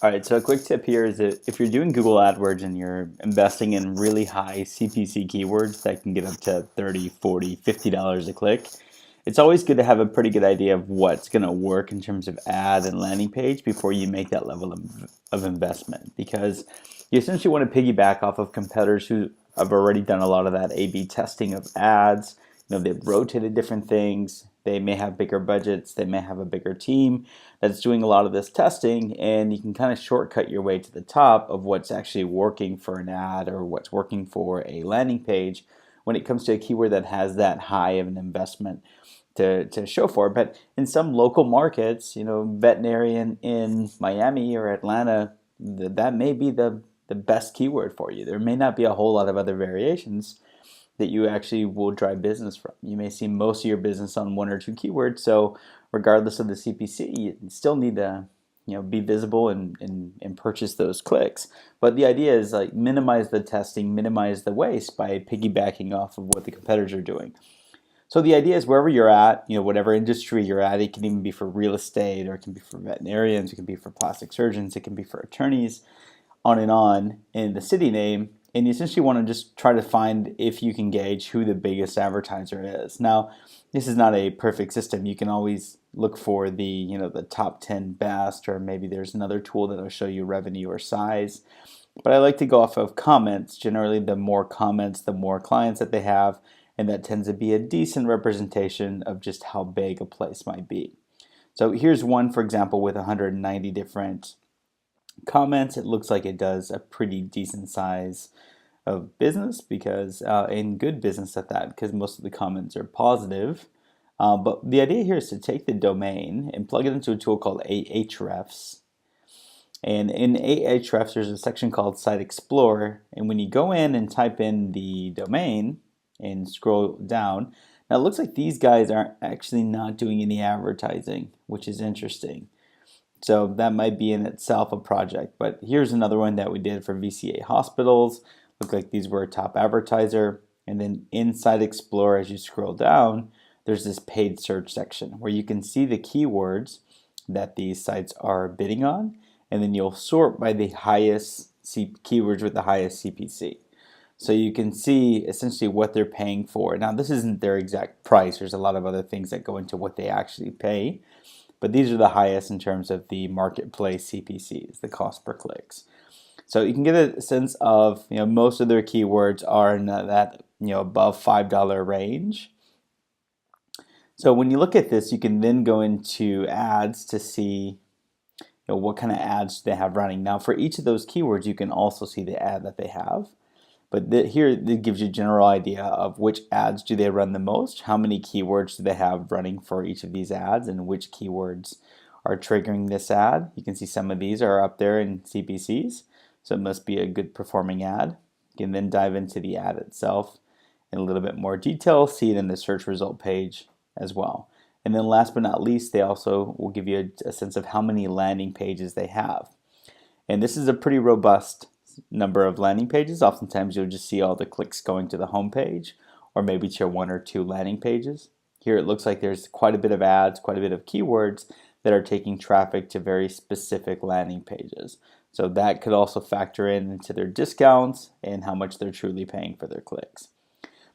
All right, so a quick tip here is that if you're doing Google AdWords and you're investing in really high CPC keywords that can get up to 30, 40, $50 a click, it's always good to have a pretty good idea of what's going to work in terms of ad and landing page before you make that level of investment, because you essentially want to piggyback off of competitors who have already done a lot of that A/B testing of ads. They've rotated different things. They may have bigger budgets. They may have a bigger team that's doing a lot of this testing, and you can kind of shortcut your way to the top of what's actually working for an ad or what's working for a landing page when it comes to a keyword that has that high of an investment to show for. But in some local markets, veterinarian in Miami or Atlanta, that may be the best keyword for you. There may not be a whole lot of other variations that you actually will drive business from. You may see most of your business on one or two keywords, so regardless of the CPC, you still need to be visible and purchase those clicks. But the idea is like minimize the testing, minimize the waste by piggybacking off of what the competitors are doing. So the idea is wherever you're at, whatever industry you're at, it can even be for real estate, or it can be for veterinarians, it can be for plastic surgeons, it can be for attorneys, on in the city name, and you essentially want to just try to find, if you can gauge, who the biggest advertiser is. Now, this is not a perfect system. You can always look for the top 10 best, or maybe there's another tool that'll show you revenue or size. But I like to go off of comments. Generally, the more comments, the more clients that they have, and that tends to be a decent representation of just how big a place might be. So here's one, for example, with 190 different comments. It looks like it does a pretty decent size of business, because in good business at that, because most of the comments are positive. But the idea here is to take the domain and plug it into a tool called Ahrefs. And in Ahrefs, there's a section called Site Explorer. And when you go in and type in the domain and scroll down, now it looks like these guys are actually not doing any advertising, which is interesting. So that might be in itself a project. But here's another one that we did for VCA hospitals. Looked like these were a top advertiser. And then inside Explorer, as you scroll down, there's this paid search section where you can see the keywords that these sites are bidding on. And then you'll sort by the highest keywords with the highest CPC. So you can see essentially what they're paying for. Now, this isn't their exact price. There's a lot of other things that go into what they actually pay. But these are the highest in terms of the marketplace CPCs, the cost per clicks. So you can get a sense of, most of their keywords are in that, above $5 range. So when you look at this, you can then go into ads to see, what kind of ads they have running. Now, for each of those keywords, you can also see the ad that they have. But here it gives you a general idea of which ads do they run the most, how many keywords do they have running for each of these ads, and which keywords are triggering this ad. You can see some of these are up there in CPCs, so it must be a good performing ad. You can then dive into the ad itself in a little bit more detail, see it in the search result page as well. And then last but not least, they also will give you a sense of how many landing pages they have. And this is a pretty robust number of landing pages. Oftentimes you'll just see all the clicks going to the home page, or maybe to one or two landing pages. Here it looks like there's quite a bit of ads, quite a bit of keywords that are taking traffic to very specific landing pages. So that could also factor into their discounts and how much they're truly paying for their clicks.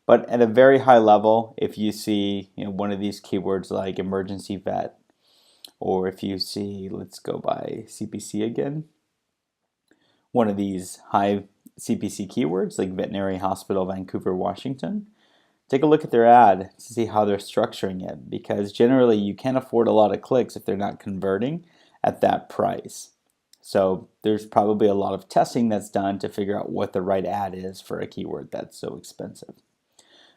But at a very high level, if you see one of these keywords like emergency vet, or if you see, let's go by CPC again, one of these high CPC keywords like veterinary hospital, Vancouver, Washington, take a look at their ad to see how they're structuring it, because generally you can't afford a lot of clicks if they're not converting at that price. So there's probably a lot of testing that's done to figure out what the right ad is for a keyword that's so expensive.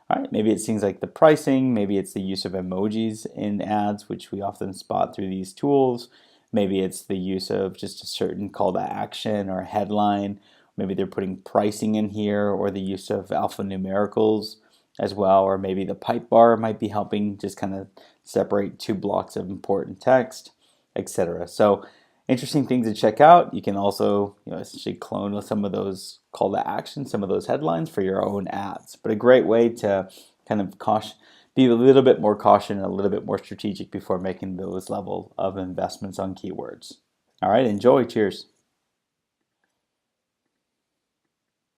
All right, maybe it's things like the pricing, maybe it's the use of emojis in ads, which we often spot through these tools. Maybe it's the use of just a certain call to action or headline. Maybe they're putting pricing in here, or the use of alphanumericals as well. Or maybe the pipe bar might be helping just kind of separate two blocks of important text, etc. So interesting things to check out. You can also essentially clone some of those call to action, some of those headlines for your own ads. But a great way to kind of be a little bit more cautious and a little bit more strategic before making those level of investments on keywords. All right, enjoy. Cheers.